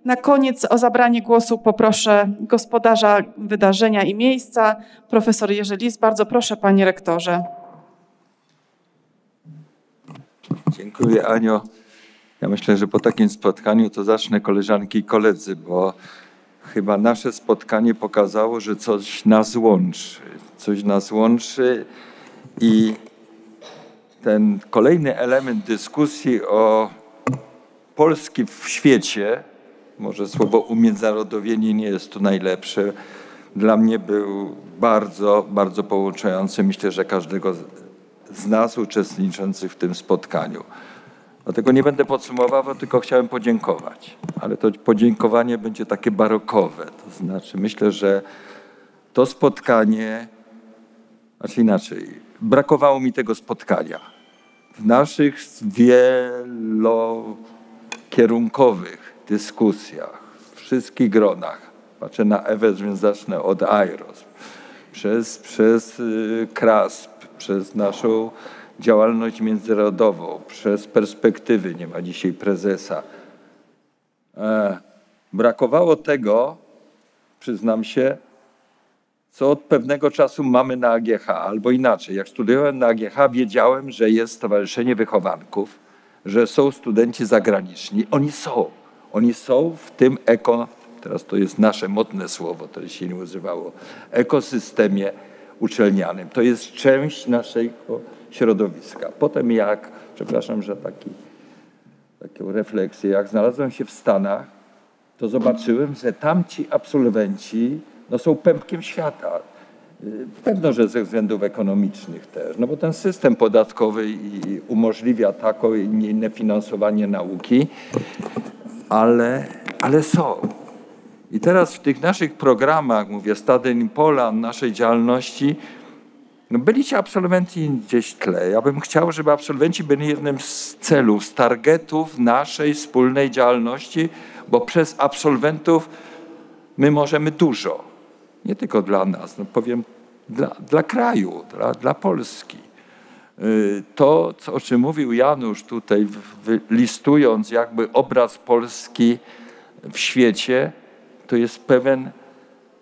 Na koniec o zabranie głosu poproszę gospodarza wydarzenia i miejsca, profesor Jerzy Lis. Bardzo proszę, panie rektorze. Dziękuję, Anio. Ja myślę, że po takim spotkaniu to zacznę, koleżanki i koledzy, bo chyba nasze spotkanie pokazało, że coś nas łączy. Coś nas łączy i ten kolejny element dyskusji o Polski w świecie, może słowo umiędzynarodowienie nie jest tu najlepsze, dla mnie był bardzo, bardzo pouczający. Myślę, że każdego z nas uczestniczących w tym spotkaniu. Dlatego nie będę podsumowywał, tylko chciałem podziękować. Ale to podziękowanie będzie takie barokowe. To znaczy myślę, że to spotkanie, znaczy inaczej, brakowało mi tego spotkania. W naszych wielokierunkowych dyskusjach, w wszystkich gronach, patrzę na Ewę, więc zacznę od AIROS, przez KRASP, przez naszą działalność międzynarodową, przez perspektywy, nie ma dzisiaj prezesa. Brakowało tego, przyznam się, co od pewnego czasu mamy na AGH, albo inaczej. Jak studiowałem na AGH, wiedziałem, że jest Stowarzyszenie Wychowanków, że są studenci zagraniczni. Oni są w tym teraz to jest nasze modne słowo, to się nie używało, ekosystemie uczelnianym. To jest część naszego środowiska. Potem przepraszam, że taką refleksję, jak znalazłem się w Stanach, to zobaczyłem, że tamci absolwenci są pępkiem świata. Pewno, że ze względów ekonomicznych też, bo ten system podatkowy umożliwia takie i inne finansowanie nauki, ale są. I teraz w tych naszych programach, mówię, Study in Poland, naszej działalności, byli ci absolwenci gdzieś w tle. Ja bym chciał, żeby absolwenci byli jednym z celów, z targetów naszej wspólnej działalności, bo przez absolwentów my możemy dużo. Nie tylko dla nas, powiem dla kraju, dla Polski. To, o czym mówił Janusz tutaj, listując jakby obraz Polski w świecie, to jest pewien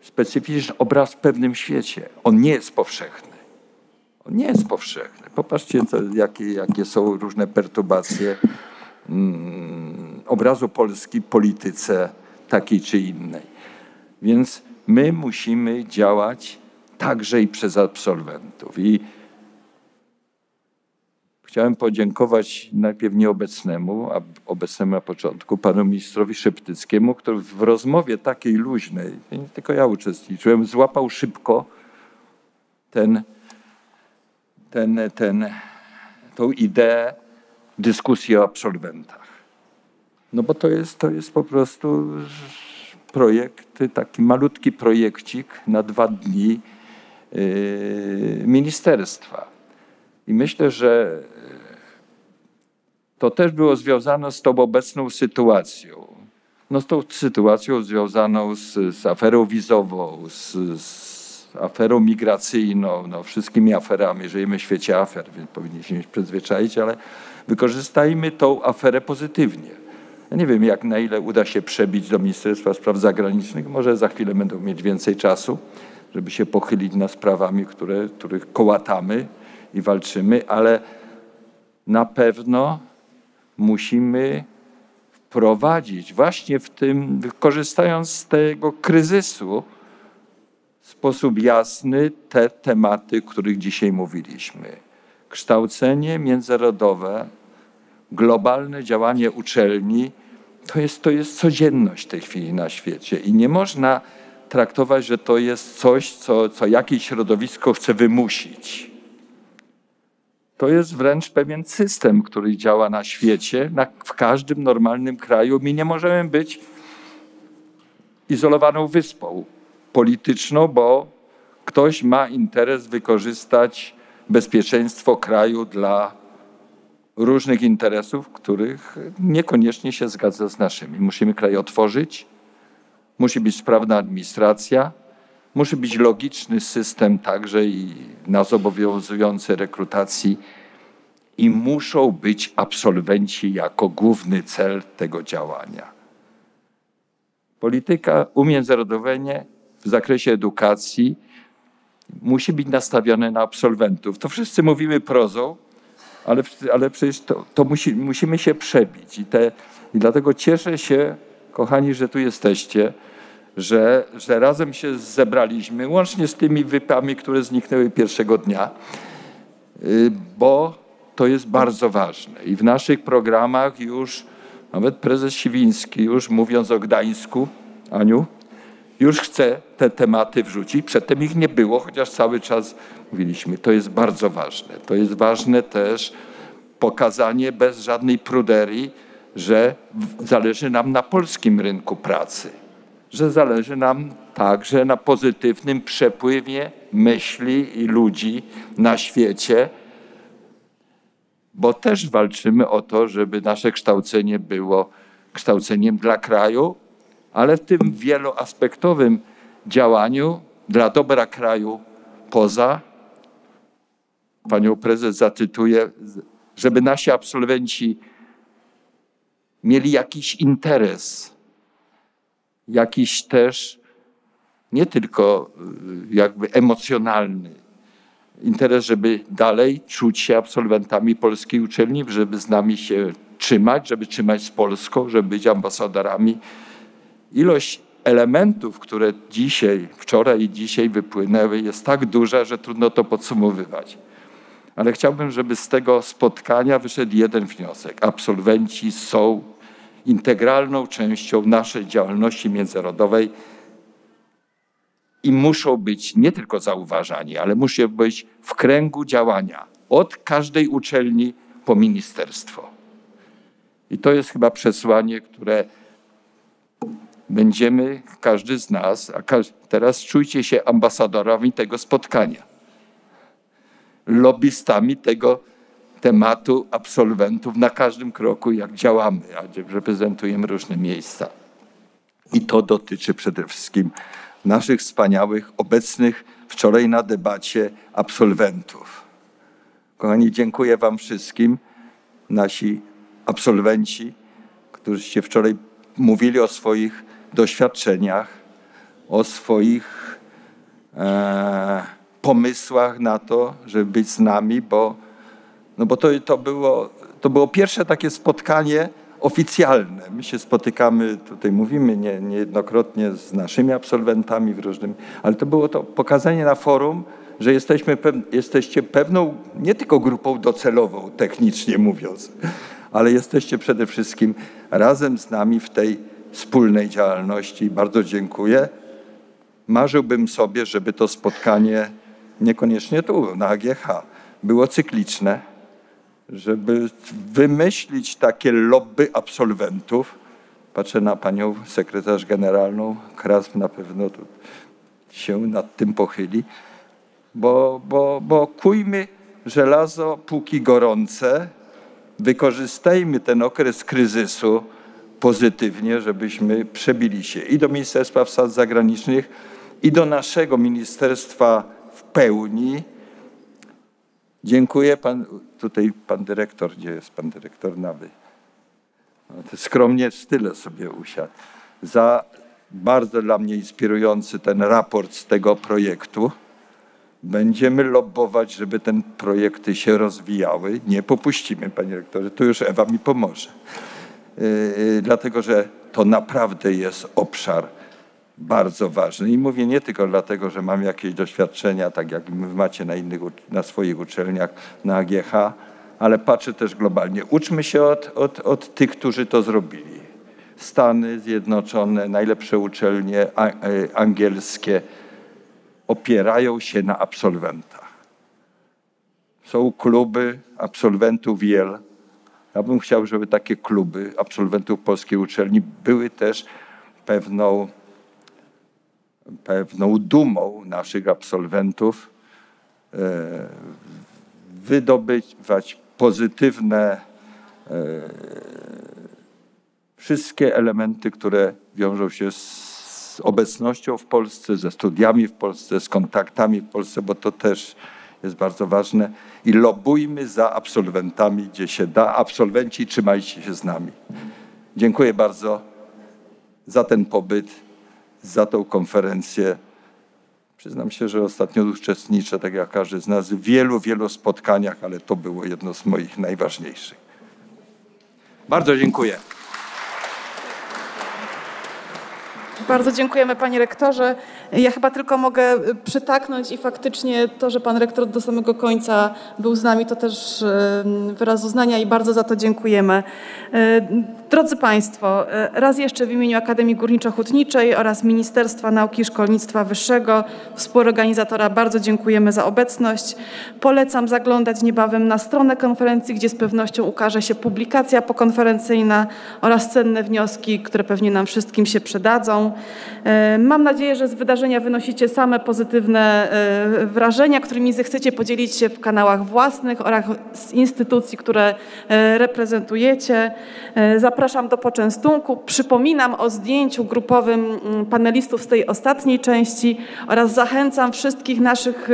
specyficzny obraz w pewnym świecie. On nie jest powszechny. On nie jest powszechny. Popatrzcie, jakie są różne perturbacje obrazu Polski w polityce takiej czy innej. Więc my musimy działać także i przez absolwentów. I chciałem podziękować najpierw nieobecnemu, a obecnemu na początku, panu ministrowi Szeptyckiemu, który w rozmowie takiej luźnej, nie tylko ja uczestniczyłem, złapał szybko tą ideę dyskusji o absolwentach. Bo to jest po prostu projekt, taki malutki projekcik na 2 dni ministerstwa. I myślę, że to też było związane z tą obecną sytuacją. Z tą sytuacją związaną z aferą wizową, z aferą migracyjną, wszystkimi aferami. Żyjemy w świecie afer, więc powinniśmy się przyzwyczaić, ale wykorzystajmy tą aferę pozytywnie. Ja nie wiem, na ile uda się przebić do Ministerstwa Spraw Zagranicznych. Może za chwilę będą mieć więcej czasu, żeby się pochylić nad sprawami, których kołatamy i walczymy, ale na pewno musimy wprowadzić właśnie w tym, korzystając z tego kryzysu, w sposób jasny te tematy, o których dzisiaj mówiliśmy. Kształcenie międzynarodowe, globalne działanie uczelni, to jest codzienność w tej chwili na świecie i nie można traktować, że to jest coś, co jakieś środowisko chce wymusić. To jest wręcz pewien system, który działa na świecie, w każdym normalnym kraju. My nie możemy być izolowaną wyspą polityczną, bo ktoś ma interes wykorzystać bezpieczeństwo kraju dla różnych interesów, których niekoniecznie się zgadza z naszymi. Musimy kraj otworzyć, musi być sprawna administracja, musi być logiczny system także i nas obowiązujący rekrutacji i muszą być absolwenci jako główny cel tego działania. Polityka, umiędzynarodowienie w zakresie edukacji musi być nastawione na absolwentów. To wszyscy mówimy prozą, ale przecież musimy się przebić. I dlatego cieszę się, kochani, że tu jesteście, że razem się zebraliśmy, łącznie z tymi wypami, które zniknęły pierwszego dnia, bo to jest bardzo ważne. I w naszych programach już nawet prezes Siwiński, już mówiąc o Gdańsku, Aniu, już chce te tematy wrzucić. Przedtem ich nie było, chociaż cały czas mówiliśmy. To jest bardzo ważne. To jest ważne też pokazanie bez żadnej pruderii, że zależy nam na polskim rynku pracy. Że zależy nam także na pozytywnym przepływie myśli i ludzi na świecie, bo też walczymy o to, żeby nasze kształcenie było kształceniem dla kraju, ale w tym wieloaspektowym działaniu dla dobra kraju poza. Panią prezes zacytuję, żeby nasi absolwenci mieli jakiś interes, jakiś też nie tylko jakby emocjonalny interes, żeby dalej czuć się absolwentami polskiej uczelni, żeby z nami się trzymać, żeby trzymać z Polską, żeby być ambasadorami. Ilość elementów, które wczoraj i dzisiaj wypłynęły, jest tak duża, że trudno to podsumowywać. Ale chciałbym, żeby z tego spotkania wyszedł jeden wniosek. Absolwenci są integralną częścią naszej działalności międzynarodowej i muszą być nie tylko zauważani, ale muszą być w kręgu działania od każdej uczelni po ministerstwo. I to jest chyba przesłanie, które będziemy, każdy z nas, teraz czujcie się ambasadorami tego spotkania, lobbystami tego tematu absolwentów na każdym kroku, jak działamy, a reprezentujemy różne miejsca. I to dotyczy przede wszystkim naszych wspaniałych, obecnych wczoraj na debacie absolwentów. Kochani, dziękuję wam wszystkim, nasi absolwenci, którzyście wczoraj mówili o swoich doświadczeniach, o swoich pomysłach na to, żeby być z nami, bo to było pierwsze takie spotkanie oficjalne. My się spotykamy, tutaj mówimy niejednokrotnie z naszymi absolwentami w różnym, ale to było to pokazanie na forum, że jesteście pewną nie tylko grupą docelową, technicznie mówiąc, ale jesteście przede wszystkim razem z nami w tej wspólnej działalności. Bardzo dziękuję. Marzyłbym sobie, żeby to spotkanie, niekoniecznie tu, na AGH, było cykliczne, żeby wymyślić takie lobby absolwentów. Patrzę na panią sekretarz generalną, Krasm na pewno tu się nad tym pochyli, bo kujmy żelazo póki gorące, wykorzystajmy ten okres kryzysu pozytywnie, żebyśmy przebili się i do Ministerstwa Spraw Zagranicznych, i do naszego ministerstwa w pełni. Dziękuję tutaj pan dyrektor, gdzie jest pan dyrektor Nawy? Skromnie w style sobie usiadł. Za bardzo dla mnie inspirujący ten raport z tego projektu. Będziemy lobbować, żeby te projekty się rozwijały. Nie popuścimy, panie dyrektorze, tu już Ewa mi pomoże. Dlatego, że to naprawdę jest obszar bardzo ważny. I mówię nie tylko dlatego, że mam jakieś doświadczenia, tak jak macie na swoich uczelniach, na AGH, ale patrzę też globalnie. Uczmy się od tych, którzy to zrobili. Stany Zjednoczone, najlepsze uczelnie angielskie opierają się na absolwentach. Są kluby absolwentów Yale. Ja bym chciał, żeby takie kluby absolwentów polskiej uczelni były też pewną dumą naszych absolwentów, wydobywać pozytywne wszystkie elementy, które wiążą się z obecnością w Polsce, ze studiami w Polsce, z kontaktami w Polsce, bo to też jest bardzo ważne. I lobbujmy za absolwentami, gdzie się da. Absolwenci, trzymajcie się z nami. Dziękuję bardzo. za ten pobyt, za tą konferencję. Przyznam się, że ostatnio uczestniczę, tak jak każdy z nas, w wielu spotkaniach, ale to było jedno z moich najważniejszych. Bardzo dziękuję. Bardzo dziękujemy, panie rektorze. Ja chyba tylko mogę przytaknąć i faktycznie to, że pan rektor do samego końca był z nami, to też wyraz uznania i bardzo za to dziękujemy. Drodzy państwo, raz jeszcze w imieniu Akademii Górniczo-Hutniczej oraz Ministerstwa Nauki i Szkolnictwa Wyższego, współorganizatora, bardzo dziękujemy za obecność. Polecam zaglądać niebawem na stronę konferencji, gdzie z pewnością ukaże się publikacja pokonferencyjna oraz cenne wnioski, które pewnie nam wszystkim się przydadzą. Mam nadzieję, że z wydarzenia wynosicie same pozytywne wrażenia, którymi zechcecie podzielić się w kanałach własnych oraz z instytucji, które reprezentujecie. Zapraszam do poczęstunku. Przypominam o zdjęciu grupowym panelistów z tej ostatniej części oraz zachęcam wszystkich naszych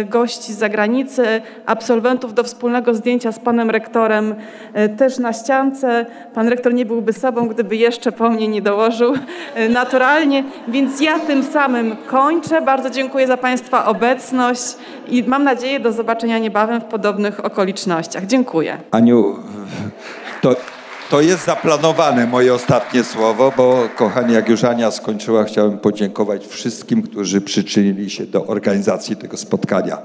gości z zagranicy, absolwentów do wspólnego zdjęcia z panem rektorem też na ściance. Pan rektor nie byłby sobą, gdyby jeszcze po mnie nie dołożył naturalnie, więc ja tym samym kończę. Bardzo dziękuję za państwa obecność i mam nadzieję do zobaczenia niebawem w podobnych okolicznościach. Dziękuję. Aniu, to jest zaplanowane moje ostatnie słowo, bo kochani, jak już Ania skończyła, chciałem podziękować wszystkim, którzy przyczynili się do organizacji tego spotkania.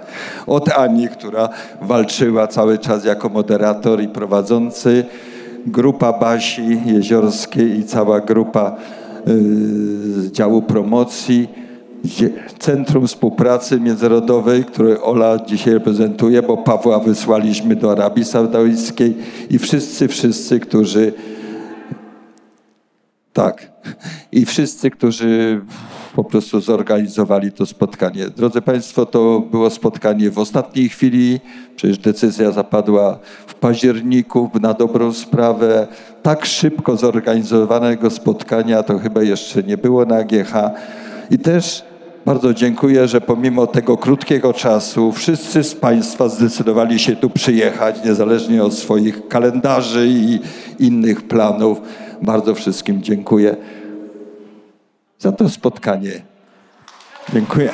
Od Ani, która walczyła cały czas jako moderator i prowadzący, grupa Basi Jeziorskiej i cała grupa z działu promocji, Centrum Współpracy Międzynarodowej, które Ola dzisiaj reprezentuje, bo Pawła wysłaliśmy do Arabii Saudyjskiej i wszyscy, którzy po prostu zorganizowali to spotkanie. Drodzy państwo, to było spotkanie w ostatniej chwili, przecież decyzja zapadła w październiku na dobrą sprawę. Tak szybko zorganizowanego spotkania to chyba jeszcze nie było na AGH. I też bardzo dziękuję, że pomimo tego krótkiego czasu wszyscy z państwa zdecydowali się tu przyjechać, niezależnie od swoich kalendarzy i innych planów. Bardzo wszystkim dziękuję za to spotkanie. Dziękuję.